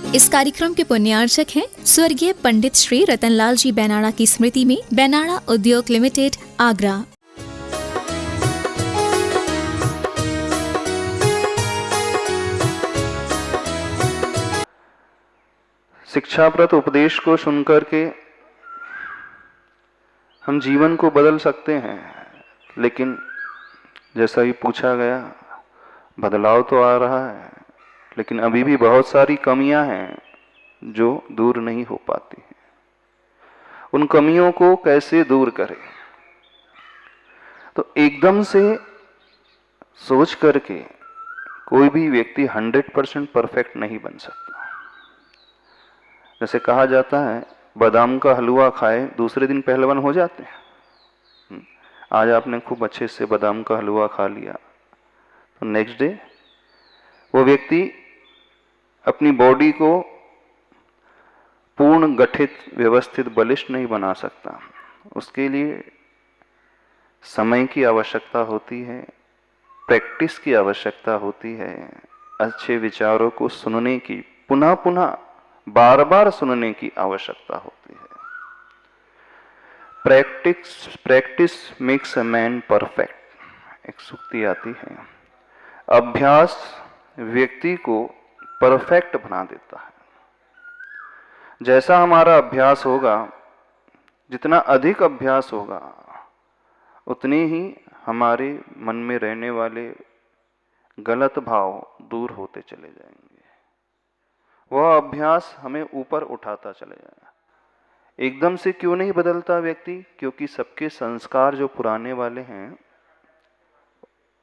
इस कार्यक्रम के पुण्यार्चक हैं स्वर्गीय पंडित श्री रतनलाल जी बैनाड़ा की स्मृति में बैनाड़ा उद्योग लिमिटेड, आगरा। शिक्षाप्रद उपदेश को सुनकर के हम जीवन को बदल सकते हैं, लेकिन जैसा ही पूछा गया, बदलाव तो आ रहा है, लेकिन अभी भी बहुत सारी कमियां हैं जो दूर नहीं हो पाती हैं। उन कमियों को कैसे दूर करें? तो एकदम से सोच करके कोई भी व्यक्ति 100% परफेक्ट नहीं बन सकता। जैसे कहा जाता है, बादाम का हलवा खाए दूसरे दिन पहलवान हो जाते हैं। आज आपने खूब अच्छे से बादाम का हलवा खा लिया, तो नेक्स्ट डे वो व्यक्ति अपनी बॉडी को पूर्ण गठित, व्यवस्थित, बलिष्ठ नहीं बना सकता। उसके लिए समय की आवश्यकता होती है, प्रैक्टिस की आवश्यकता होती है, अच्छे विचारों को सुनने की, पुनः पुनः बार बार सुनने की आवश्यकता होती है। Practice makes a man perfect, एक सूक्ति आती है। अभ्यास व्यक्ति को परफेक्ट बना देता है। जैसा हमारा अभ्यास होगा, जितना अधिक अभ्यास होगा, उतने ही हमारे मन में रहने वाले गलत भाव दूर होते चले जाएंगे। वह अभ्यास हमें ऊपर उठाता चले जाएगा। एकदम से क्यों नहीं बदलता व्यक्ति? क्योंकि सबके संस्कार जो पुराने वाले हैं,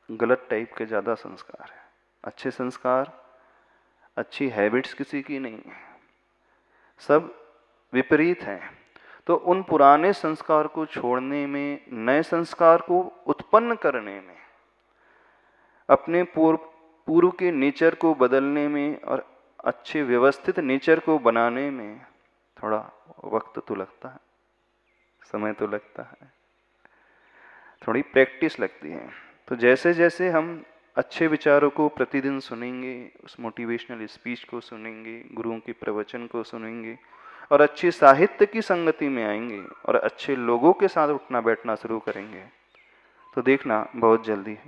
गलत टाइप के ज़्यादा संस्कार हैं। अच्छे संस्कार, अच्छी हैबिट्स किसी की नहीं है, सब विपरीत हैं। तो उन पुराने संस्कार को छोड़ने में, नए संस्कार को उत्पन्न करने में, अपने पूर्व के नेचर को बदलने में और अच्छे व्यवस्थित नेचर को बनाने में थोड़ा वक्त तो लगता है, समय तो लगता है, थोड़ी प्रैक्टिस लगती है। तो जैसे जैसे हम अच्छे विचारों को प्रतिदिन सुनेंगे, उस मोटिवेशनल स्पीच को सुनेंगे, गुरुओं के प्रवचन को सुनेंगे और अच्छे साहित्य की संगति में आएंगे और अच्छे लोगों के साथ उठना बैठना शुरू करेंगे, तो देखना बहुत जल्दी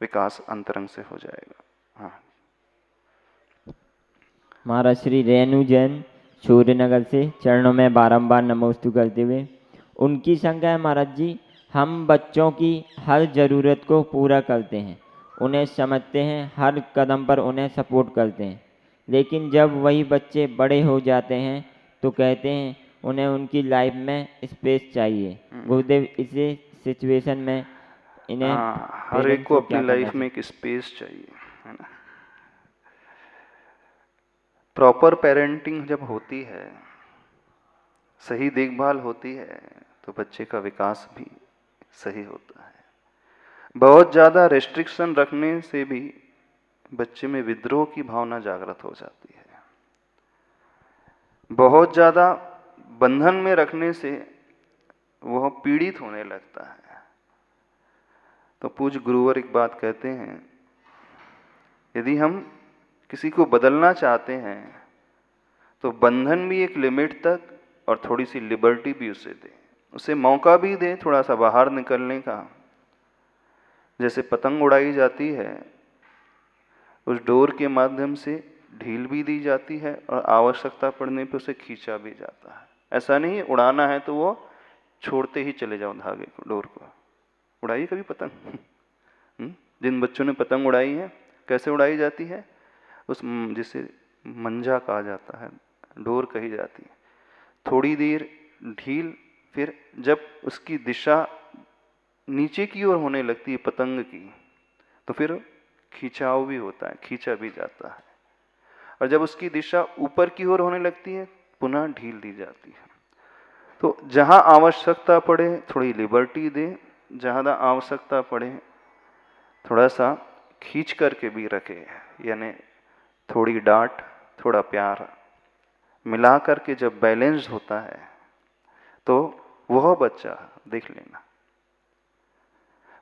विकास अंतरंग से हो जाएगा। हाँ। महाराज श्री रेणु जैन सूर्यनगर से चरणों में बारंबार नमोस्तु करते हुए, उनकी शंका है महाराज जी, हम बच्चों की हर ज़रूरत को पूरा करते हैं, उन्हें समझते हैं, हर कदम पर उन्हें सपोर्ट करते हैं, लेकिन जब वही बच्चे बड़े हो जाते हैं तो कहते हैं उन्हें उनकी लाइफ में स्पेस चाहिए। गुरुदेव, इसी सिचुएशन में इन्हें हर एक को अपनी लाइफ में एक स्पेस चाहिए, है ना। प्रॉपर पेरेंटिंग जब होती है, सही देखभाल होती है, तो बच्चे का विकास भी सही होता है। बहुत ज़्यादा रेस्ट्रिक्शन रखने से भी बच्चे में विद्रोह की भावना जागृत हो जाती है। बहुत ज़्यादा बंधन में रखने से वह पीड़ित होने लगता है। तो पूज्य गुरुवर एक बात कहते हैं, यदि हम किसी को बदलना चाहते हैं तो बंधन भी एक लिमिट तक और थोड़ी सी लिबर्टी भी उसे दें, उसे मौका भी दें थोड़ा सा बाहर निकलने का। जैसे पतंग उड़ाई जाती है, उस डोर के माध्यम से ढील भी दी जाती है और आवश्यकता पड़ने पर उसे खींचा भी जाता है। ऐसा नहीं है उड़ाना है तो वो छोड़ते ही चले जाओ धागे को, डोर को। उड़ाइए कभी पतंग। जिन बच्चों ने पतंग उड़ाई है, कैसे उड़ाई जाती है? उस जिसे मंजा कहा जाता है, डोर कही जाती है, थोड़ी देर ढील, फिर जब उसकी दिशा नीचे की ओर होने लगती है पतंग की, तो फिर खिंचाव भी होता है, खींचा भी जाता है। और जब उसकी दिशा ऊपर की ओर होने लगती है, पुनः ढील दी जाती है। तो जहां आवश्यकता पड़े थोड़ी लिबर्टी दें, जहां आवश्यकता पड़े थोड़ा सा खींच करके भी रखे, यानी थोड़ी डांट, थोड़ा प्यार मिला करके जब बैलेंस होता है, तो वह बच्चा, देख लेना,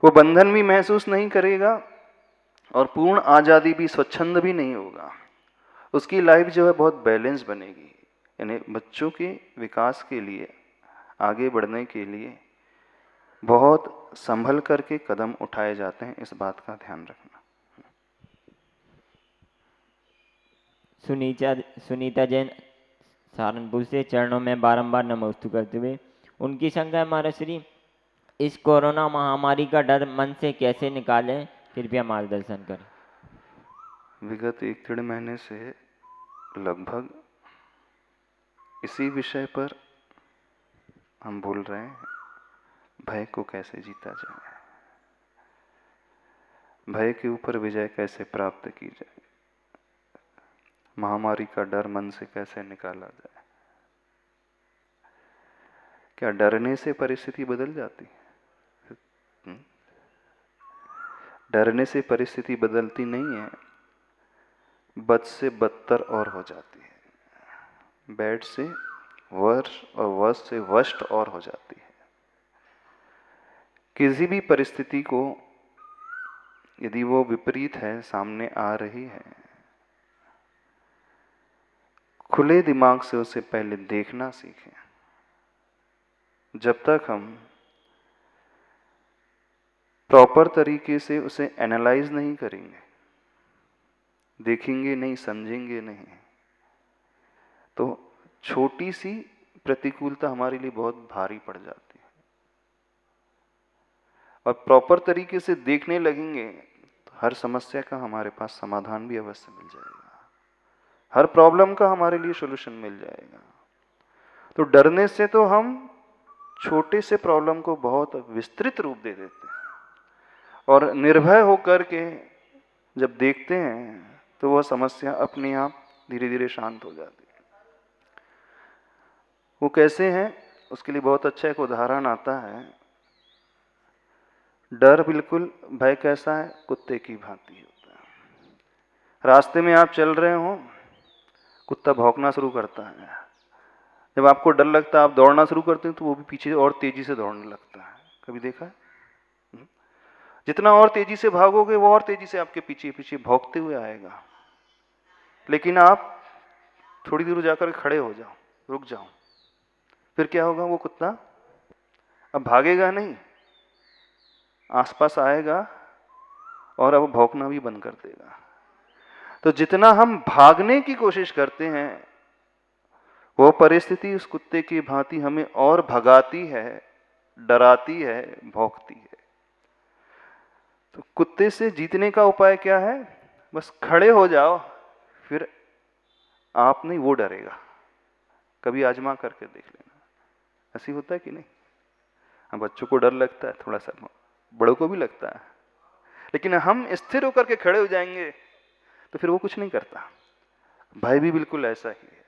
वो बंधन भी महसूस नहीं करेगा और पूर्ण आजादी भी, स्वच्छंद भी नहीं होगा। उसकी लाइफ जो है बहुत बैलेंस बनेगी। यानी बच्चों के विकास के लिए, आगे बढ़ने के लिए बहुत संभल करके कदम उठाए जाते हैं, इस बात का ध्यान रखना। सुनीता जैन सहारनपुर से चरणों में बारंबार नमोस्तु करते हुए उनकी शंका है महाराज श्री, इस कोरोना महामारी का डर मन से कैसे निकालें, कृपया मार्गदर्शन करें। विगत 1-1.5 महीने से लगभग इसी विषय पर हम बोल रहे हैं, भय को कैसे जीता जाए, भय के ऊपर विजय कैसे प्राप्त की जाए, महामारी का डर मन से कैसे निकाला जाए। क्या डरने से परिस्थिति बदल जाती है? डरने से परिस्थिति बदलती नहीं है, बद से बदतर और हो जाती है, बैड से वर्ष और वर्ष से वर्स्ट और हो जाती है। किसी भी परिस्थिति को यदि वो विपरीत है, सामने आ रही है, खुले दिमाग से उसे पहले देखना सीखें। जब तक हम प्रॉपर तरीके से उसे एनालाइज नहीं करेंगे, देखेंगे नहीं, समझेंगे नहीं, तो छोटी सी प्रतिकूलता हमारे लिए बहुत भारी पड़ जाती है। और प्रॉपर तरीके से देखने लगेंगे तो हर समस्या का हमारे पास समाधान भी अवश्य मिल जाएगा, हर प्रॉब्लम का हमारे लिए सॉल्यूशन मिल जाएगा। तो डरने से तो हम छोटे से प्रॉब्लम को बहुत विस्तृत रूप दे देते हैं, और निर्भय होकर के जब देखते हैं तो वह समस्या अपने आप धीरे धीरे शांत हो जाती है। वो कैसे हैं, उसके लिए बहुत अच्छा एक उदाहरण आता है। डर बिल्कुल, भय कैसा है, कुत्ते की भांति होता है। रास्ते में आप चल रहे हो, कुत्ता भौंकना शुरू करता है। जब आपको डर लगता है, आप दौड़ना शुरू करते हैं, तो वो भी पीछे और तेजी से दौड़ने लगता है। कभी देखा है? जितना और तेजी से भागोगे, वो और तेजी से आपके पीछे पीछे भौंकते हुए आएगा। लेकिन आप थोड़ी दूर जाकर खड़े हो जाओ, रुक जाओ, फिर क्या होगा? वो कुत्ता अब भागेगा नहीं, आसपास आएगा और अब भौंकना भी बंद कर देगा। तो जितना हम भागने की कोशिश करते हैं, वो परिस्थिति उस कुत्ते की भांति हमें और भगाती है, डराती है, भौंकती है। तो कुत्ते से जीतने का उपाय क्या है? बस खड़े हो जाओ, फिर आप नहीं, वो डरेगा। कभी आजमा करके देख लेना, ऐसी होता है कि नहीं? हाँ, बच्चों को डर लगता है थोड़ा सा, बड़ों को भी लगता है, लेकिन हम स्थिर होकर के खड़े हो जाएंगे तो फिर वो कुछ नहीं करता। भय भी बिल्कुल ऐसा ही है,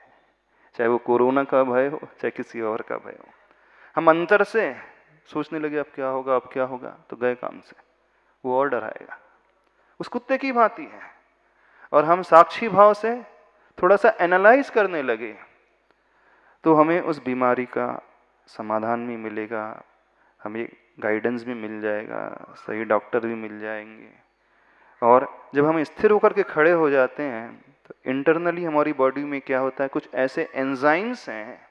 चाहे वो कोरोना का भय हो, चाहे किसी और का भय हो। हम अंतर से सोचने लगे अब क्या होगा, अब क्या होगा, तो गए काम से, वो और डराएगा। उस कुत्ते की भांति है। और हम साक्षी भाव से थोड़ा सा एनालाइज करने लगे तो हमें उस बीमारी का समाधान भी मिलेगा, हमें गाइडेंस भी मिल जाएगा, सही डॉक्टर भी मिल जाएंगे। और जब हम स्थिर होकर के खड़े हो जाते हैं तो इंटरनली हमारी बॉडी में क्या होता है, कुछ ऐसे एंजाइम्स हैं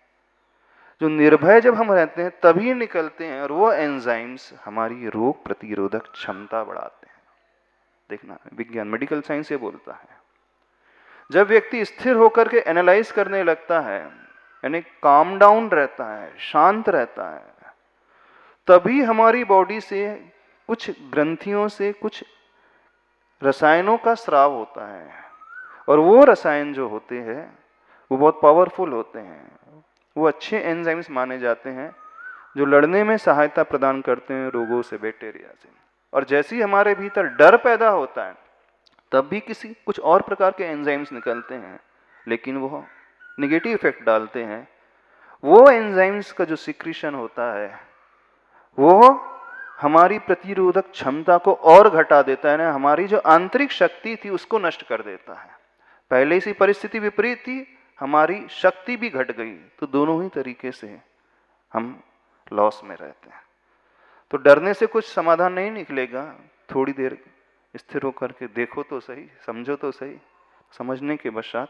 जो निर्भय जब हम रहते हैं तभी निकलते हैं, और वो एंजाइम्स हमारी रोग प्रतिरोधक क्षमता बढ़ाते हैं। देखना, विज्ञान, मेडिकल साइंस ये बोलता है, जब व्यक्ति स्थिर होकर के एनालाइज करने लगता है, यानी काम डाउन रहता है, शांत रहता है, तभी हमारी बॉडी से कुछ ग्रंथियों से कुछ रसायनों का स्राव होता है। और वो रसायन जो होते हैं वो बहुत पावरफुल होते हैं, वो अच्छे एंजाइम्स माने जाते हैं जो लड़ने में सहायता प्रदान करते हैं रोगों से, बैक्टीरिया से। और जैसे ही हमारे भीतर डर पैदा होता है तब भी कुछ और प्रकार के एंजाइम्स निकलते हैं, लेकिन वो नेगेटिव इफेक्ट डालते हैं। वो एंजाइम्स का जो सिक्रीशन होता है वो हमारी प्रतिरोधक क्षमता को और घटा देता है ना, हमारी जो आंतरिक शक्ति थी उसको नष्ट कर देता है। पहले से परिस्थिति विपरीत थी, हमारी शक्ति भी घट गई, तो दोनों ही तरीके से हम लॉस में रहते हैं। तो डरने से कुछ समाधान नहीं निकलेगा। थोड़ी देर स्थिर होकर के देखो तो सही, समझो तो सही, समझने के पश्चात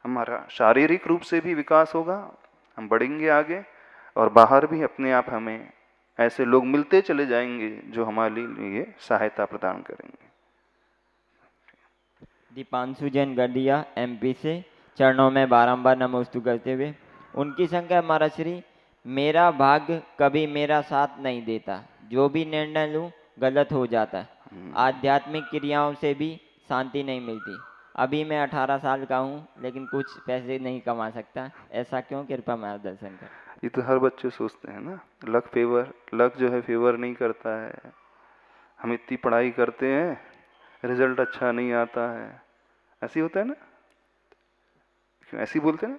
हमारा शारीरिक रूप से भी विकास होगा, हम बढ़ेंगे आगे, और बाहर भी अपने आप हमें ऐसे लोग मिलते चले जाएंगे जो हमारे लिए सहायता प्रदान करेंगे। दीपांशु जैन गढ़िया MP से चरणों में बारंबार नमोस्तु करते हुए उनकी संख्या महाराज श्री, मेरा भाग्य कभी मेरा साथ नहीं देता, जो भी निर्णय लूँ गलत हो जाता है, आध्यात्मिक क्रियाओं से भी शांति नहीं मिलती। अभी मैं 18 साल का हूँ लेकिन कुछ पैसे नहीं कमा सकता, ऐसा क्यों? कृपा मार्गदर्शन कर। ये तो हर बच्चे सोचते हैं ना, लक जो है फेवर नहीं करता है। हम इतनी पढ़ाई करते हैं, रिजल्ट अच्छा नहीं आता है, ऐसे ही होता है ना, क्यों ऐसे ही बोलते हैं ना?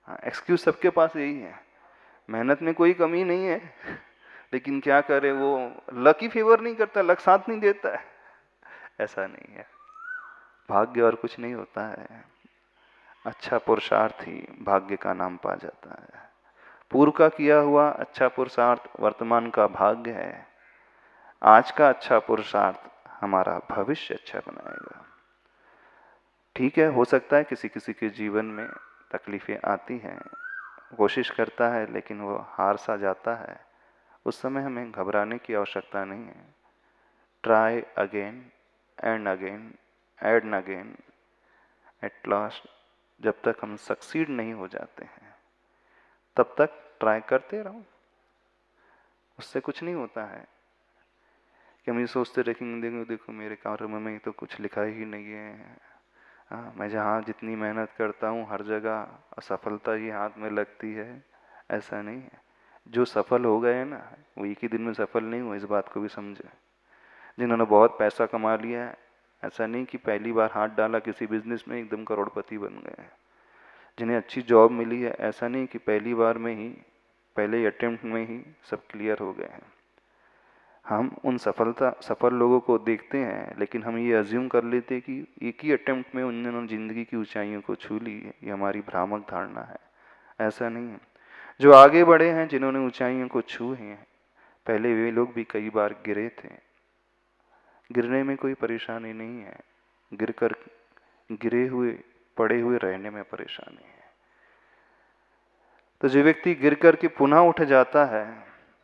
हाँ, एक्सक्यूज सबके पास यही है, मेहनत में कोई कमी नहीं है, लेकिन क्या करे, वो लक ही फेवर नहीं करता, लक साथ नहीं देता है। ऐसा नहीं है, भाग्य और कुछ नहीं होता है, अच्छा पुरुषार्थ ही भाग्य का नाम पा जाता है। पूर्व का किया हुआ अच्छा पुरुषार्थ वर्तमान का भाग्य है, आज का अच्छा पुरुषार्थ हमारा भविष्य अच्छा बनाएगा। ठीक है, हो सकता है किसी किसी के जीवन में तकलीफें आती हैं, कोशिश करता है लेकिन वो हार सा जाता है, उस समय हमें घबराने की आवश्यकता नहीं है। Try again and again and again, at last जब तक हम सक्सीड नहीं हो जाते हैं तब तक ट्राई करते रहो, उससे कुछ नहीं होता है कि हम ये सोचते रहेंगे देखो देखो मेरे कार्य में तो कुछ लिखा ही नहीं है, मैं जहाँ जितनी मेहनत करता हूँ हर जगह असफलता ही हाथ में लगती है। ऐसा नहीं है, जो सफल हो गए ना वो एक ही दिन में सफल नहीं हुए, इस बात को भी समझे। जिन्होंने बहुत पैसा कमा लिया है, ऐसा नहीं कि पहली बार हाथ डाला किसी बिजनेस में एकदम करोड़पति बन गए। जिन्हें अच्छी जॉब मिली है, ऐसा नहीं कि पहली बार में ही, पहले अटेम्प्ट में ही सब क्लियर हो गए हैं। हम उन सफल लोगों को देखते हैं, लेकिन हम ये अज्यूम कर लेते हैं कि एक ही अटेम्प्ट में उन्होंने जिंदगी की ऊंचाइयों को छू ली है। ये हमारी भ्रामक धारणा है, ऐसा नहीं है। जो आगे बढ़े हैं, जिन्होंने ऊंचाइयों को छू हैं, पहले वे लोग भी कई बार गिरे थे, गिरने में कोई परेशानी नहीं है, गिरे हुए पड़े हुए रहने में परेशानी है। तो जो व्यक्ति गिर कर के पुनः उठ जाता है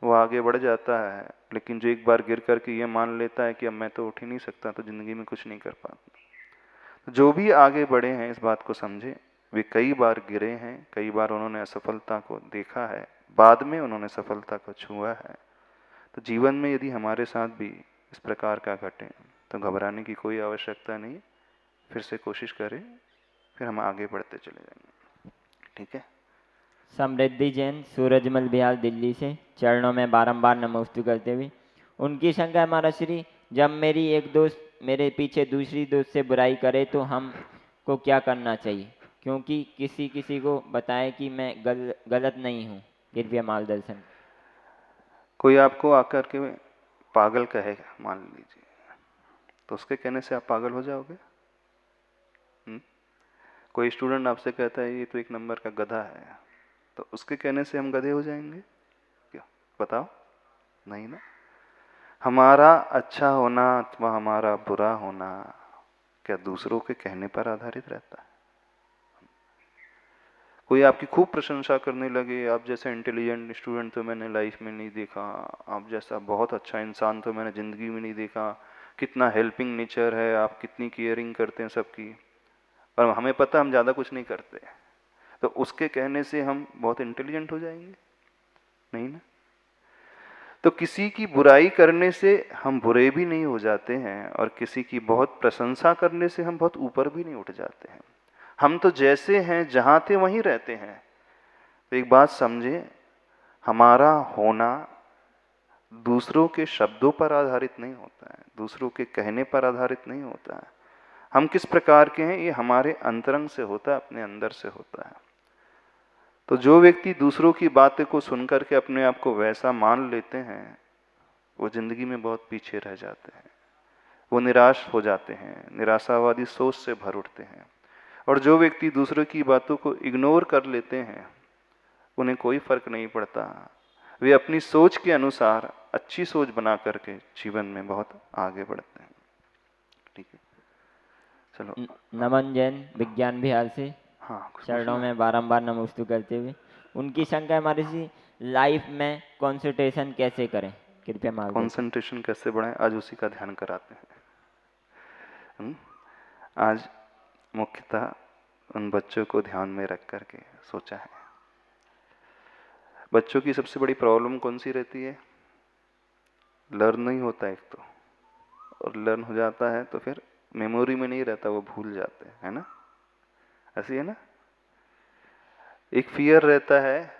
वो आगे बढ़ जाता है, लेकिन जो एक बार गिर करके ये मान लेता है कि अब मैं तो उठ ही नहीं सकता, तो जिंदगी में कुछ नहीं कर पाता। तो जो भी आगे बढ़े हैं इस बात को समझे, वे कई बार गिरे हैं, कई बार उन्होंने असफलता को देखा है, बाद में उन्होंने सफलता को छुआ है। तो जीवन में यदि हमारे साथ भी इस प्रकार का घटे तो घबराने की कोई आवश्यकता नहीं, फिर से कोशिश करें, फिर हम आगे बढ़ते चले जाएंगे। ठीक है। समृद्धि जैन सूरजमल बिहार दिल्ली से चरणों में बारंबार नमोस्तु करते हुए उनकी शंका है महाराज श्री, जब मेरी एक दोस्त मेरे पीछे दूसरी दोस्त से बुराई करे तो हम को क्या करना चाहिए, क्योंकि किसी किसी को बताए कि मैं गलत नहीं हूँ, कृपया मार्गदर्शन। कोई आपको आकर के पागल कहेगा मान लीजिए, तो उसके कहने से आप पागल हो जाओगे? कोई स्टूडेंट आपसे कहता है ये तो एक नंबर का गधा है, तो उसके कहने से हम गधे हो जाएंगे क्या? बताओ, नहीं ना। हमारा अच्छा होना अथवा हमारा बुरा होना क्या दूसरों के कहने पर आधारित रहता है? कोई आपकी खूब प्रशंसा करने लगे, आप जैसा इंटेलिजेंट स्टूडेंट तो मैंने लाइफ में नहीं देखा, आप जैसा बहुत अच्छा इंसान तो मैंने ज़िंदगी में नहीं देखा, कितना हेल्पिंग नेचर है, आप कितनी केयरिंग करते हैं सबकी, और हमें पता हम ज़्यादा कुछ नहीं करते, तो उसके कहने से हम बहुत इंटेलिजेंट हो जाएंगे? नहीं ना। तो किसी की बुराई करने से हम बुरे भी नहीं हो जाते हैं, और किसी की बहुत प्रशंसा करने से हम बहुत ऊपर भी नहीं उठ जाते हैं। हम तो जैसे हैं जहाँ थे वहीं रहते हैं। तो एक बात समझे, हमारा होना दूसरों के शब्दों पर आधारित नहीं होता है, दूसरों के कहने पर आधारित नहीं होता है। हम किस प्रकार के हैं ये हमारे अंतरंग से होता है, अपने अंदर से होता है। तो जो व्यक्ति दूसरों की बातें को सुनकर के अपने आप को वैसा मान लेते हैं, वो जिंदगी में बहुत पीछे रह जाते हैं, वो निराश हो जाते हैं, निराशावादी सोच से भर उठते हैं। और जो व्यक्ति दूसरों की बातों को इग्नोर कर लेते हैं, उन्हें कोई फर्क नहीं पड़ता, वे अपनी सोच के अनुसार अच्छी सोच बना करके जीवन में बहुत आगे बढ़ते हैं। ठीक है, चलो। नमन जैन विज्ञान विहार से हाँ, कुछ चरणों पूछना है? में बारंबार नमोस्तु करते हुए उनकी शंका है हमारी सी लाइफ में कंसंट्रेशन कैसे करें, कृपया मार्गदर्शन। कंसंट्रेशन कैसे बढ़ाएं, आज उसी का ध्यान कराते हैं। आज मुख्यतः उन बच्चों को ध्यान में रख करके सोचा है। बच्चों की सबसे बड़ी प्रॉब्लम कौन सी रहती है? लर्न नहीं होता एक तो, और लर्न हो जाता है तो फिर मेमोरी में नहीं रहता, वो भूल जाते हैं, है ना? ऐसी है ना? एक फियर रहता है,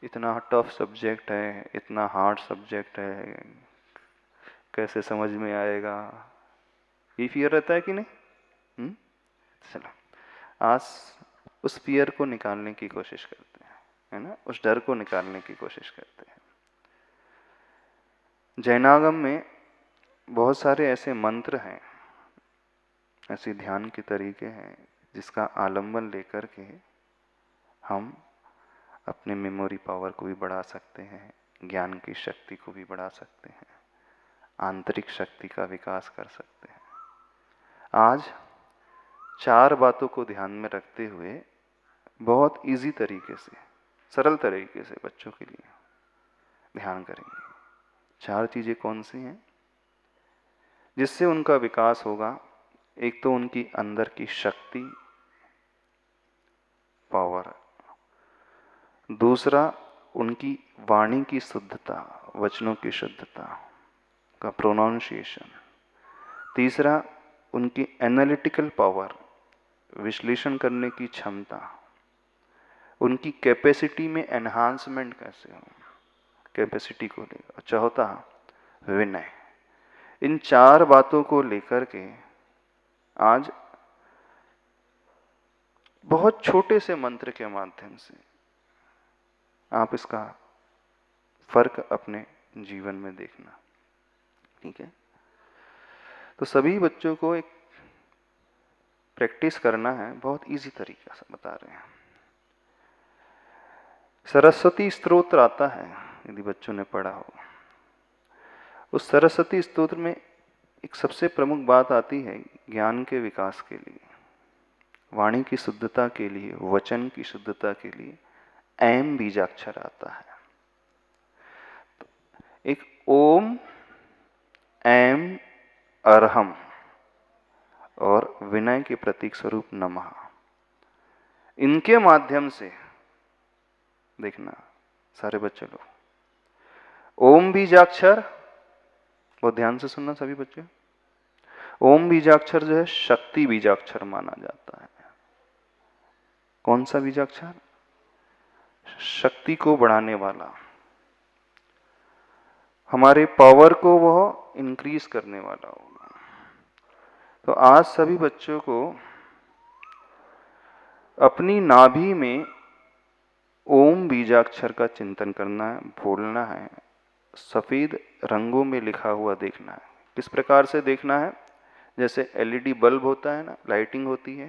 इतना टफ सब्जेक्ट है, इतना हार्ड सब्जेक्ट है, कैसे समझ में आएगा, ये फियर रहता है कि नहीं? चलो, आज उस फियर को निकालने की कोशिश करते हैं, है ना? उस डर को निकालने की कोशिश करते हैं। जैनागम में बहुत सारे ऐसे मंत्र हैं, ऐसे ध्यान के तरीके हैं जिसका आलंबन लेकर के हम अपने मेमोरी पावर को भी बढ़ा सकते हैं, ज्ञान की शक्ति को भी बढ़ा सकते हैं, आंतरिक शक्ति का विकास कर सकते हैं। आज 4 बातों को ध्यान में रखते हुए बहुत इजी तरीके से, सरल तरीके से बच्चों के लिए ध्यान करेंगे। 4 चीज़ें कौन सी हैं जिससे उनका विकास होगा? एक तो उनकी अंदर की शक्ति, पावर। दूसरा, उनकी वाणी की शुद्धता, वचनों की शुद्धता का प्रोनाउंसिएशन। तीसरा, उनकी एनालिटिकल पावर, विश्लेषण करने की क्षमता, उनकी कैपेसिटी में एनहांसमेंट कैसे हो, कैपेसिटी को लेकर। चौथा, विनय। इन 4 बातों को लेकर के आज बहुत छोटे से मंत्र के माध्यम से आप इसका फर्क अपने जीवन में देखना, ठीक है? तो सभी बच्चों को एक प्रैक्टिस करना है, बहुत इजी तरीका से बता रहे हैं। सरस्वती स्तोत्र आता है, यदि बच्चों ने पढ़ा हो। उस सरस्वती स्तोत्र में एक सबसे प्रमुख बात आती है ज्ञान के विकास के लिए, वाणी की शुद्धता के लिए, वचन की शुद्धता के लिए ऐम बीजाक्षर आता है। तो एक ओम, ऐम, अरहम और विनय के प्रतीक स्वरूप नमः, इनके माध्यम से देखना सारे बच्चे लोग, ओम बीजाक्षर, बहुत ध्यान से सुनना सभी बच्चे। ओम बीजाक्षर जो है शक्ति बीजाक्षर माना जाता है। कौन सा बीजाक्षर? शक्ति को बढ़ाने वाला, हमारे पावर को वह इंक्रीज करने वाला होगा। तो आज सभी बच्चों को अपनी नाभि में ओम बीजाक्षर का चिंतन करना है, बोलना है, सफेद रंगों में लिखा हुआ देखना है। किस प्रकार से देखना है? जैसे एलईडी बल्ब होता है ना, लाइटिंग होती है,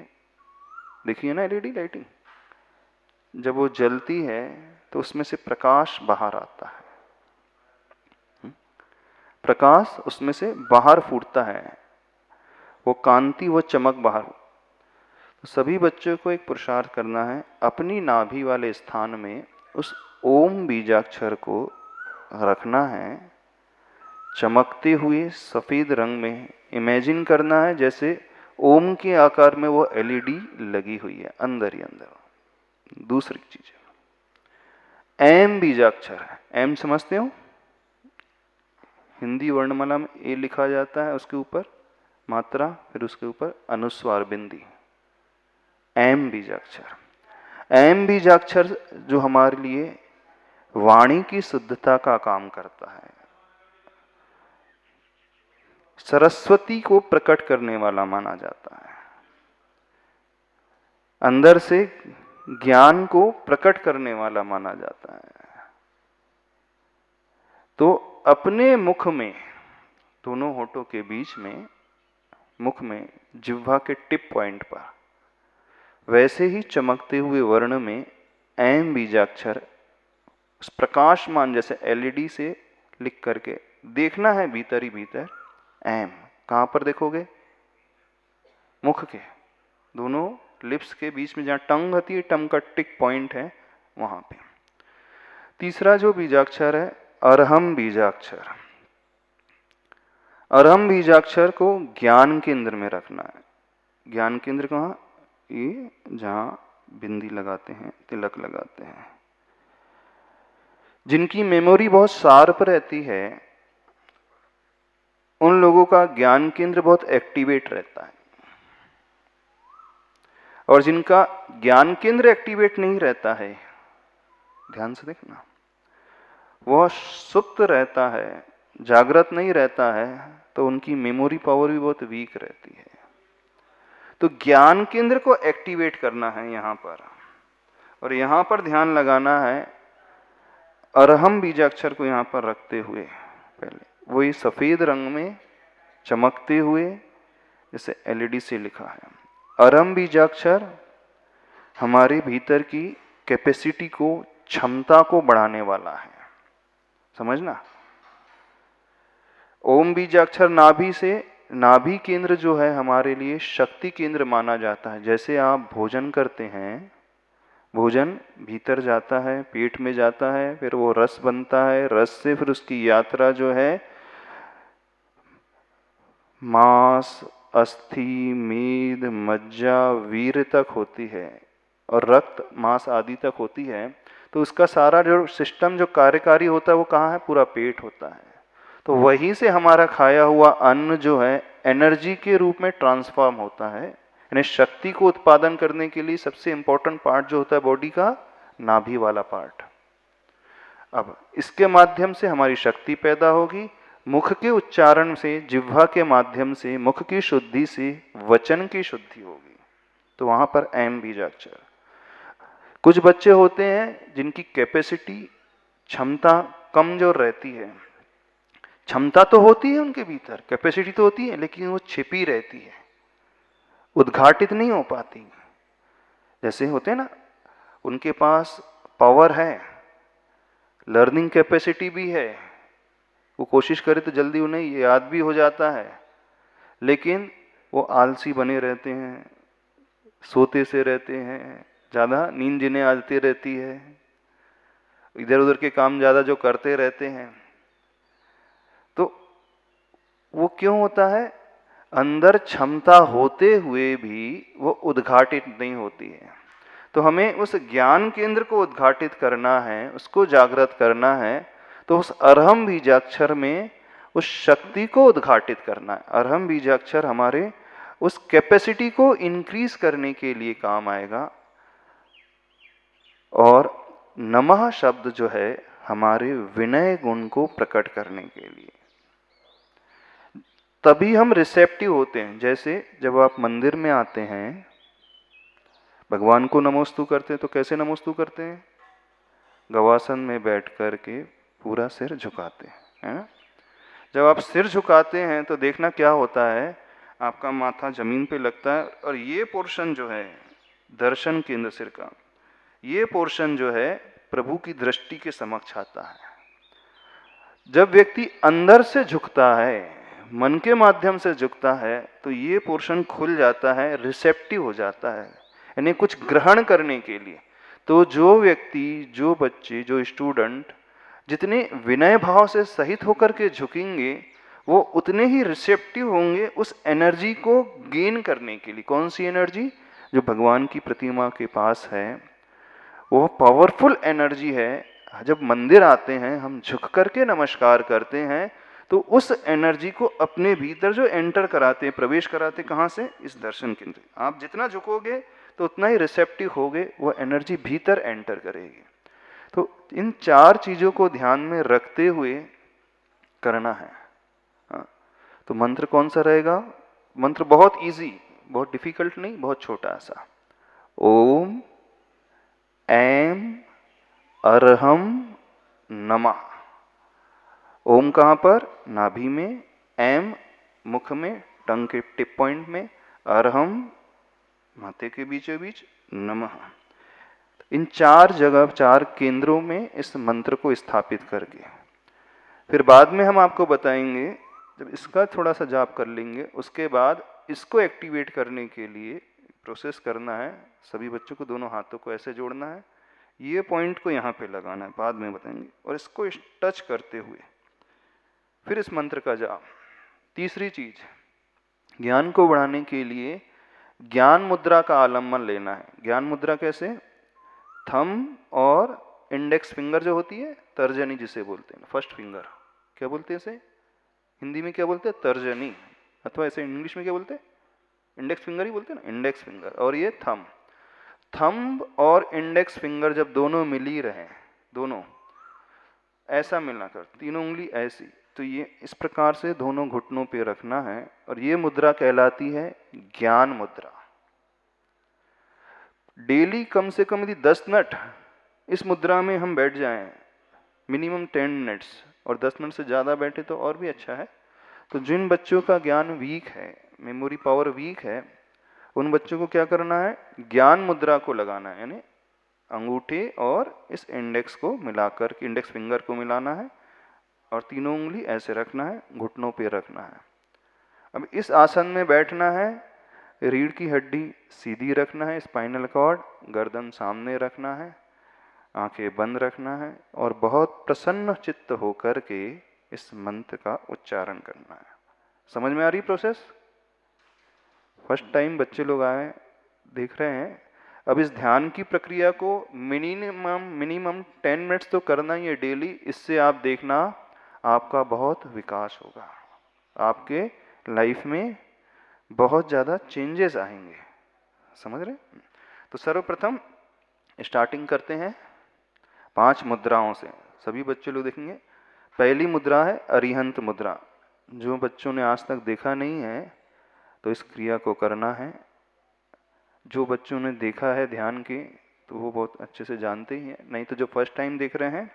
देखिए ना एलईडी लाइटिंग, जब वो जलती है तो उसमें से प्रकाश बाहर आता है, प्रकाश उसमें से बाहर फूटता है, वो कांति, वो चमक बाहर। तो सभी बच्चों को एक पुरुषार्थ करना है, अपनी नाभि वाले स्थान में उस ओम बीजाक्षर को रखना है, चमकते हुए सफेद रंग में इमेजिन करना है जैसे ओम के आकार में वो एलईडी लगी हुई है अंदर ही अंदर। दूसरी चीज एम बीजाक्षर है, एम समझते हो? हिंदी वर्णमाला में ए लिखा जाता है, उसके ऊपर मात्रा, फिर उसके ऊपर अनुस्वार बिंदी, एम बीजाक्षर। एम बीजाक्षर जो हमारे लिए वाणी की शुद्धता का काम करता है, सरस्वती को प्रकट करने वाला माना जाता है, अंदर से ज्ञान को प्रकट करने वाला माना जाता है। तो अपने मुख में, दोनों होठों के बीच में, मुख में, जिह्वा के टिप पॉइंट पर वैसे ही चमकते हुए वर्ण में एम बीजाक्षर उस प्रकाशमान जैसे एलईडी से लिख करके देखना है भीतर ही भीतर। एम कहां पर देखोगे? मुख के दोनों लिप्स के बीच में जहाँ टंग होती है, टंग का टिक पॉइंट है वहाँ पे। तीसरा जो बीजाक्षर है अरहम बीजाक्षर। अरहम बीजाक्षर को ज्ञान केंद्र में रखना है। ज्ञान केंद्र कहाँ? ये जहाँ बिंदी लगाते हैं, तिलक लगाते हैं। जिनकी मेमोरी बहुत शार्प रहती है उन लोगों का ज्ञान केंद्र बहुत एक्टिवेट रहता है, और जिनका ज्ञान केंद्र एक्टिवेट नहीं रहता है, ध्यान से देखना, वह सुप्त रहता है, जागृत नहीं रहता है, तो उनकी मेमोरी पावर भी बहुत वीक रहती है। तो ज्ञान केंद्र को एक्टिवेट करना है यहाँ पर, और यहाँ पर ध्यान लगाना है अरहम बीजाक्षर को यहाँ पर रखते हुए। पहले वही सफेद रंग में चमकते हुए जैसे एलईडी से लिखा है। अरहम बीजाक्षर हमारे भीतर की कैपेसिटी को, क्षमता को बढ़ाने वाला है, समझना। ओम बीजाक्षर नाभि से, नाभि केंद्र जो है हमारे लिए शक्ति केंद्र माना जाता है। जैसे आप भोजन करते हैं, भोजन भीतर जाता है, पेट में जाता है, फिर वो रस बनता है, रस से फिर उसकी यात्रा जो है मांस, अस्थि, मेद, मज्जा, वीर्य तक होती है, और रक्त, मांस आदि तक होती है। तो उसका सारा जो सिस्टम जो कार्यकारी होता है वो कहाँ है? पूरा पेट होता है। तो वहीं से हमारा खाया हुआ अन्न जो है एनर्जी के रूप में ट्रांसफॉर्म होता है। यानी शक्ति को उत्पादन करने के लिए सबसे इंपॉर्टेंट पार्ट जो होता है बॉडी का, नाभि वाला पार्ट। अब इसके माध्यम से हमारी शक्ति पैदा होगी। मुख के उच्चारण से, जिह्वा के माध्यम से, मुख की शुद्धि से वचन की शुद्धि होगी। तो वहां पर एम बीजाक्षर। कुछ बच्चे होते हैं जिनकी कैपेसिटी, क्षमता कमजोर रहती है। क्षमता तो होती है उनके भीतर, कैपेसिटी तो होती है, लेकिन वो छिपी रहती है, उद्घाटित नहीं हो पाती। जैसे होते हैं ना, उनके पास पावर है, लर्निंग कैपेसिटी भी है, वो कोशिश करे तो जल्दी उन्हें याद भी हो जाता है, लेकिन वो आलसी बने रहते हैं, सोते से रहते हैं, ज़्यादा नींद जिन्हें आती रहती है, इधर उधर के काम ज़्यादा जो करते रहते हैं। तो वो क्यों होता है? अंदर क्षमता होते हुए भी वो उद्घाटित नहीं होती है। तो हमें उस ज्ञान केंद्र को उद्घाटित करना है, उसको जागृत करना है। तो उस अरहम बीजाक्षर में उस शक्ति को उद्घाटित करना है। अरहम बीजाक्षर हमारे उस कैपेसिटी को इंक्रीज करने के लिए काम आएगा। और नमः शब्द जो है हमारे विनय गुण को प्रकट करने के लिए। तभी हम रिसेप्टिव होते हैं। जैसे जब आप मंदिर में आते हैं, भगवान को नमोस्तु करते हैं, तो कैसे नमोस्तु करते हैं? गवासन में बैठ कर के पूरा सिर झुकाते हैं। जब आप सिर झुकाते हैं तो देखना क्या होता है, आपका माथा जमीन पे लगता है, और ये पोर्शन जो है दर्शन केंद्र सिर का, ये पोर्शन जो है प्रभु की दृष्टि के समक्ष आता है। जब व्यक्ति अंदर से झुकता है, मन के माध्यम से झुकता है, तो ये पोर्शन खुल जाता है, रिसेप्टिव हो जाता है, यानी कुछ ग्रहण करने के लिए। तो जो व्यक्ति, जो बच्चे, जो स्टूडेंट जितने विनय भाव से सहित होकर के झुकेंगे, वो उतने ही रिसेप्टिव होंगे उस एनर्जी को गेन करने के लिए। कौन सी एनर्जी? जो भगवान की प्रतिमा के पास है, वो पावरफुल एनर्जी है। जब मंदिर आते हैं, हम झुक करके नमस्कार करते हैं, तो उस एनर्जी को अपने भीतर जो एंटर कराते, प्रवेश कराते, कहाँ से? इस दर्शन केंद्र। आप जितना झुकोगे तो उतना ही रिसेप्टिव होगे, वो एनर्जी भीतर एंटर करेगी। तो इन चार चीजों को ध्यान में रखते हुए करना है। तो मंत्र कौन सा रहेगा? मंत्र बहुत इजी, बहुत डिफिकल्ट नहीं, बहुत छोटा सा। ओम ऐम अरहम नमः। ओम कहाँ पर? नाभि में। ऐम मुख में, टंग के टिप पॉइंट में। अरहम माथे के बीचों बीच। नमः। इन चार जगह, चार केंद्रों में इस मंत्र को स्थापित करके, फिर बाद में हम आपको बताएंगे, जब इसका थोड़ा सा जाप कर लेंगे, उसके बाद इसको एक्टिवेट करने के लिए प्रोसेस करना है। सभी बच्चों को दोनों हाथों को ऐसे जोड़ना है, ये पॉइंट को यहाँ पे लगाना है, बाद में बताएंगे, और इसको टच करते हुए फिर इस मंत्र का जाप। तीसरी चीज, ज्ञान को बढ़ाने के लिए ज्ञान मुद्रा का आलम्बन लेना है। ज्ञान मुद्रा कैसे? थंब और इंडेक्स फिंगर जो होती है, तर्जनी जिसे बोलते हैं, फर्स्ट फिंगर, क्या बोलते हैं इसे हिंदी में? क्या बोलते हैं? तर्जनी, अथवा ऐसे इंग्लिश में क्या बोलते हैं? इंडेक्स फिंगर ही बोलते हैं ना, इंडेक्स फिंगर। और ये थंब, थंब और इंडेक्स फिंगर जब दोनों मिल ही रहे, दोनों ऐसा मिलना कर, तीनों उंगली ऐसी, तो ये इस प्रकार से दोनों घुटनों पे रखना है, और ये मुद्रा कहलाती है ज्ञान मुद्रा। डेली कम से कम यदि 10 मिनट इस मुद्रा में हम बैठ जाएं, मिनिमम 10 मिनट्स, और 10 मिनट से ज़्यादा बैठे तो और भी अच्छा है। तो जिन बच्चों का ज्ञान वीक है, मेमोरी पावर वीक है, उन बच्चों को क्या करना है? ज्ञान मुद्रा को लगाना है, यानी अंगूठे और इस इंडेक्स को मिलाकर के, इंडेक्स फिंगर को मिलाना है, और तीनों उंगली ऐसे रखना है, घुटनों पे रखना है। अब इस आसन में बैठना है, रीढ़ की हड्डी सीधी रखना है, स्पाइनल कॉर्ड, गर्दन सामने रखना है, आंखें बंद रखना है, और बहुत प्रसन्न चित्त होकर के इस मंत्र का उच्चारण करना है। समझ में आ रही प्रोसेस? फर्स्ट टाइम बच्चे लोग आए, देख रहे हैं। अब इस ध्यान की प्रक्रिया को मिनिमम 10 मिनट्स तो करना ही है डेली। इससे आप देखना आपका बहुत विकास होगा, आपके लाइफ में बहुत ज़्यादा चेंजेस आएंगे। समझ रहे? तो सर्वप्रथम स्टार्टिंग करते हैं 5 मुद्राओं से। सभी बच्चे लोग देखेंगे। पहली मुद्रा है अरिहंत मुद्रा। जो बच्चों ने आज तक देखा नहीं है तो इस क्रिया को करना है। जो बच्चों ने देखा है ध्यान के तो वो बहुत अच्छे से जानते ही हैं, नहीं तो जो फर्स्ट टाइम देख रहे हैं,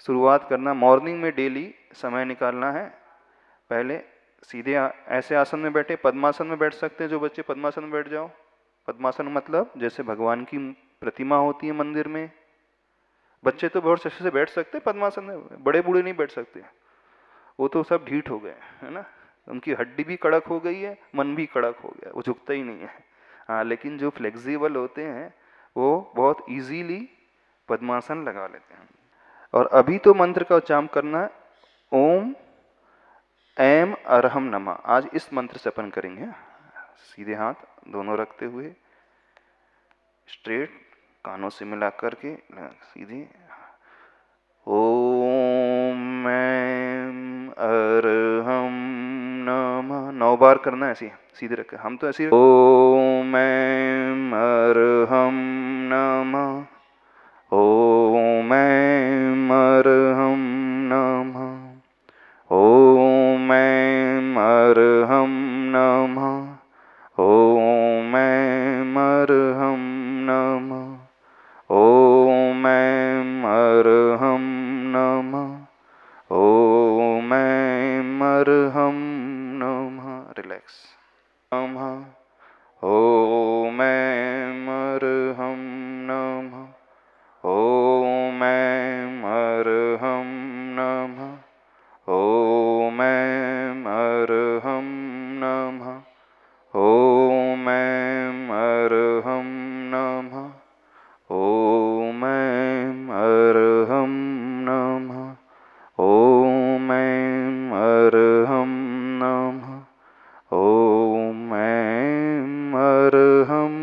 शुरुआत करना मॉर्निंग में डेली समय निकालना है। पहले सीधे ऐसे आसन में बैठे, पद्मासन में बैठ सकते हैं जो बच्चे, पद्मासन में बैठ जाओ। पद्मासन मतलब जैसे भगवान की प्रतिमा होती है मंदिर में, बच्चे तो बहुत अच्छे से बैठ सकते हैं पद्मासन में, बड़े बूढ़े नहीं बैठ सकते, वो तो सब ढीठ हो गए, है ना। उनकी हड्डी भी कड़क हो गई है, मन भी कड़क हो गया, वो झुकता ही नहीं है। हाँ, लेकिन जो फ्लेक्सिबल होते हैं वो बहुत इजीली पद्मासन लगा लेते हैं। और अभी तो मंत्र का उच्चारण करना है, ओम ऐम अरहम नमः। आज इस मंत्र से अपन करेंगे। सीधे हाथ दोनों रखते हुए, स्ट्रेट, कानों से मिला करके सीधे, ओम ऐम अरहम नमः। 9 बार करना है ऐसे सीधे रख के। हम तो ऐसे ओम ऐम अरहम नमः, ओम ऐम अरहम नमः, ओम ऐम अरहम नमः, ओम ऐम अरहम नमः, ओम ऐम अरहम नमः, ओम ऐम अरहम नमः। रिलैक्स। नमः, ओम ऐम अरहम नमः, ओम ऐम अरहम नमः, ओम ऐम अरहम नमः, ओम ऐम अरहम नमः, ओम ऐम अरहम नमः, ओम ऐम अरहम नमः, ओम ऐम अरहम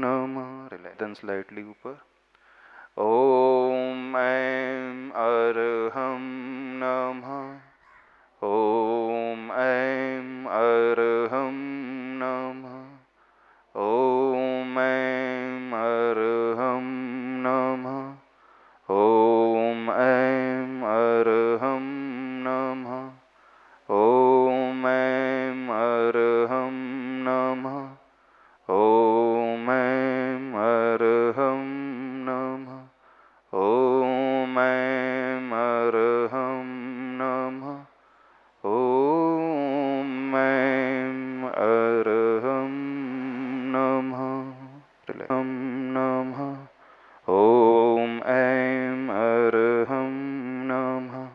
नमः। रिलैक्स स्लाइटली ऊपर। ओम ऐम अरहम नमः, ओम ऐम अरहम नमः, ओम ऐम अरहम नमः, ओम ऐम अरहम नमः, ओम ऐम अरहम नमः, ओम ऐम अरहम नमः, ओम ऐम अरहम नमः, ओम ऐम अरहम नमः। हम नमः, ओम ऐम अरहम नमः,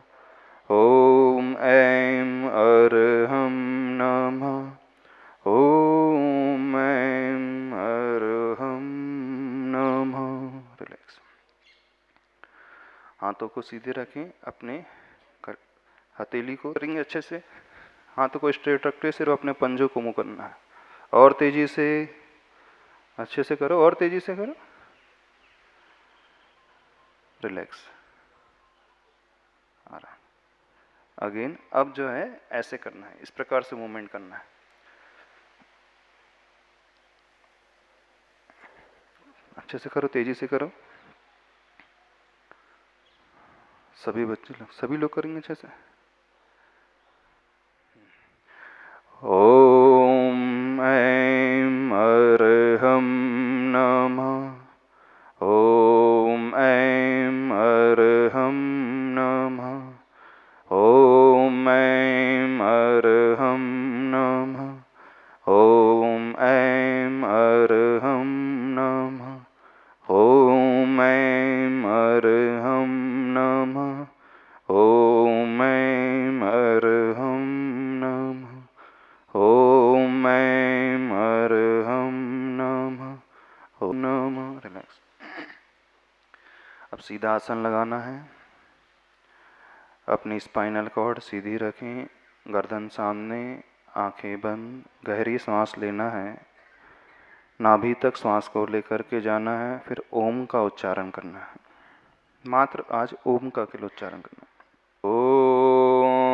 ओम ऐम अरहम नमः, हाथों को सीधे रखें, अपने हथेली को करेंगे अच्छे से, हाथों को स्ट्रेट रखते हुए सिर्फ अपने पंजों को मूव करना है। और तेजी से, अच्छे से करो, और तेजी से करो, रिलैक्स, आराम। अगेन अब जो है ऐसे करना है, इस प्रकार से मूवमेंट करना है। अच्छे से करो, तेजी से करो। सभी बच्चे लोग, सभी लोग करेंगे अच्छे से। ओम ऐं अर्हं नमः। ओम ऐं अर्हं नमः। ओम ऐं अर्हं नमः। ओम ऐं अर्हं नमः। ओम ऐं अर्हं नमः। ओम ऐं अर्हं नमः। ओम ऐं अर्हं नमः। ओम नमः। रिलैक्स। अब सीधा आसन लगाना है। अपनी स्पाइनल कॉर्ड सीधी रखें, गर्दन सामने, आंखें बंद, गहरी सांस लेना है। नाभि तक सांस को लेकर के जाना है, फिर ओम का उच्चारण करना है। मात्र आज ओम का केवल उच्चारण करना है। ओम।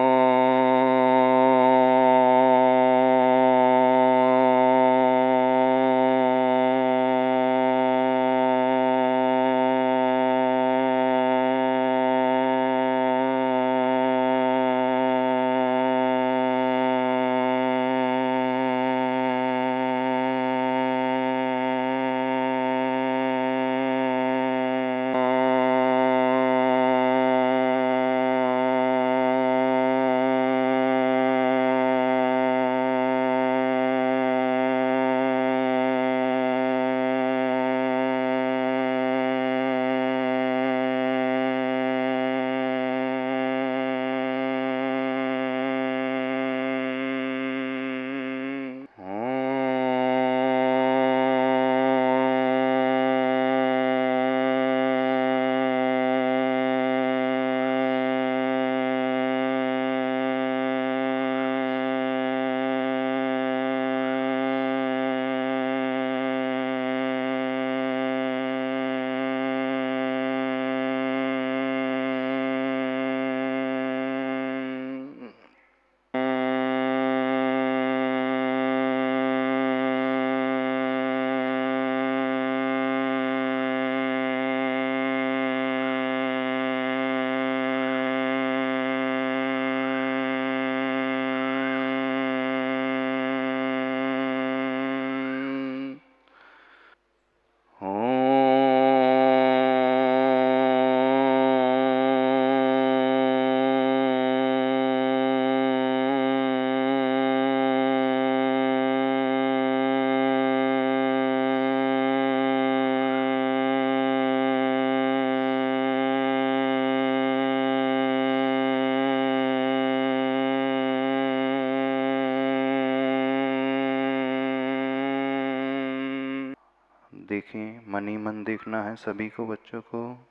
देखें, मन ही मन देखना है सभी को, बच्चों को।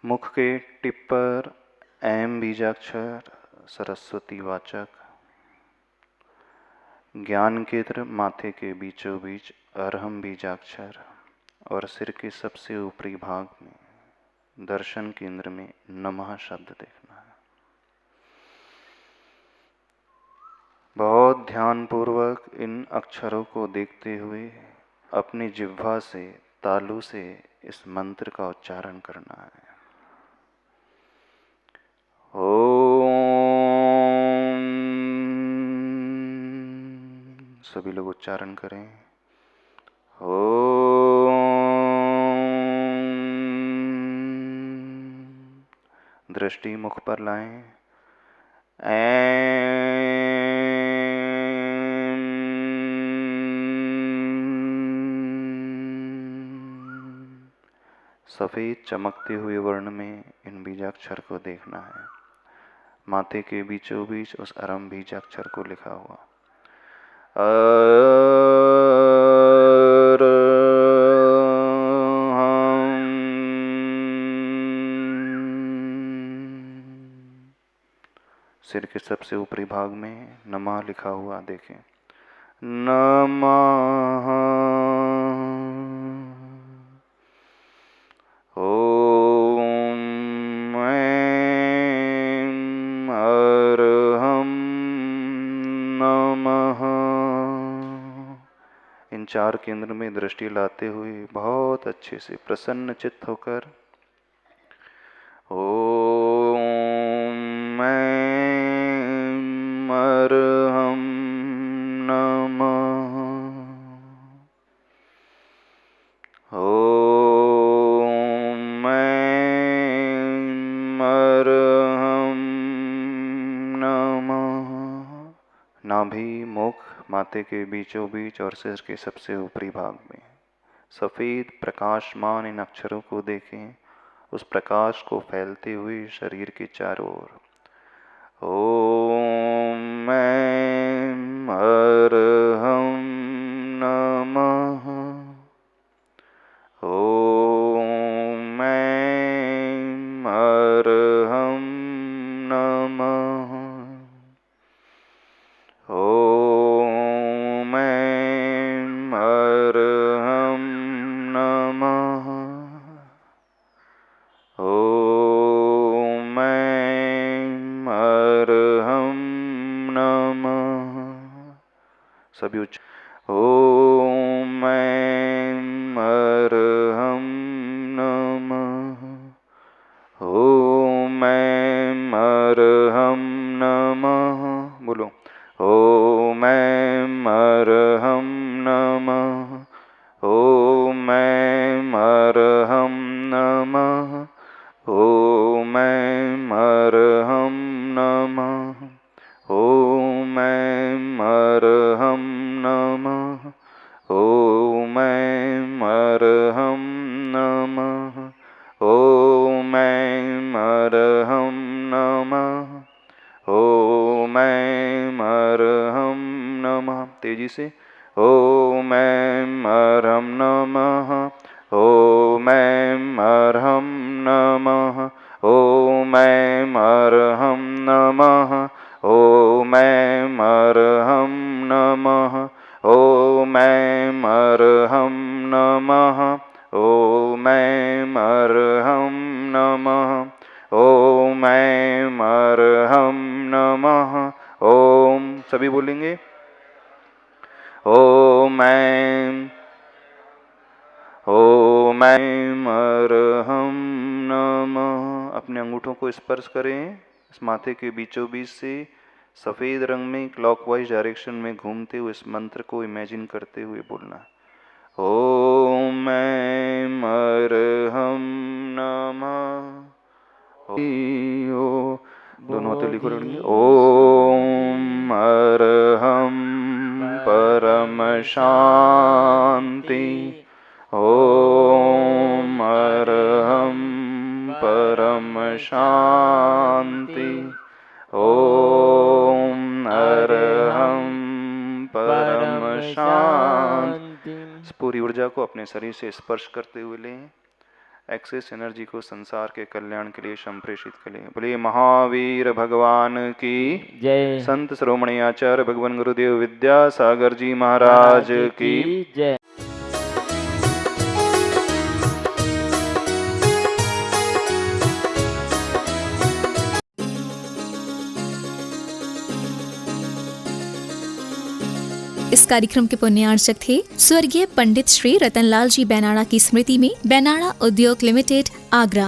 मुख के टिप पर ऐम बीजाक्षर सरस्वती वाचक, ज्ञान केंद्र माथे के बीचों बीच अर्हम बीजाक्षर, और सिर के सबसे ऊपरी भाग में दर्शन केंद्र में नमः शब्द देखना है। बहुत ध्यानपूर्वक इन अक्षरों को देखते हुए अपनी जिह्वा से, तालू से इस मंत्र का उच्चारण करना है। ओम। सभी लोग उच्चारण करें। ओम। दृष्टि मुख पर लाएं। सफ़ेद चमकते हुए वर्ण में इन बीजाक्षर को देखना है। माथे के बीचों बीच उस अरम बीजाक्षर को लिखा हुआ। सिर के सबसे ऊपरी भाग में नमः लिखा हुआ देखें। नमः ओम ऐं अरहं नमः। इन 4 केंद्र में दृष्टि लाते हुए बहुत अच्छे से प्रसन्न चित्त होकर ओम ऐं अरहं नमः। ओम ऐं अरहं नमः। नाभि, मुख, माथे के बीचों बीच और सिर के सबसे ऊपरी भाग में सफेद प्रकाशमान इन अक्षरों को देखें, उस प्रकाश को फैलते हुए शरीर के चारों ओर। ओम ऐं अरहं नमः। ओम ऐं अरहं नमः। ओम ऐं अरहं नमः। ओम ऐं अरहं नमः। सभी उच्च। ओम ऐं अरहं नमः। ओम ऐं अरहं नमः। बोलो। ओम ऐं अरहं नमः। ओम ऐं अरहं नमः। ओम ऐं अरहं नमः। ओम ऐं अरहं नमः। ओम ऐं अरहं नमः। ओम ऐं अरहं नमः। ओम ऐं अरहं नमः। तेजी से। ओम ऐं अरहं नमः। ओम ऐं अरहं नमः। ओम ऐं अरहं नमः। ओम ऐं अरहं नमः। ओम ऐं अरहं नमः। ओम ऐं अरहं नमः। ओम ऐं अरहं नमः। ओम सभी बोलेंगे। ओम ऐं अरहं नमः। अपने अंगूठों को स्पर्श करें। इस माथे के बीचों बीच से सफ़ेद रंग में क्लॉकवाइज डायरेक्शन में घूमते हुए इस मंत्र को इमेजिन करते हुए बोलना। ओम ऐं अरहं नमः। दोनों हाथों लिखो रहेंगे। ओम अरहं परम शांति। ओम अरहं परम शांति। ओम अरहं परम शांति। इस पूरी ऊर्जा को अपने शरीर से स्पर्श करते हुए लें। एक्सेस एनर्जी को संसार के कल्याण के लिए संप्रेषित करें। बोलिए महावीर भगवान की जय। संत श्रोमणी आचार्य भगवान गुरुदेव विद्यासागर जी महाराज की जय। इस कार्यक्रम के पुण्यार्चक थे स्वर्गीय पंडित श्री रतनलाल जी बेनाड़ा की स्मृति में बेनाड़ा उद्योग लिमिटेड, आगरा।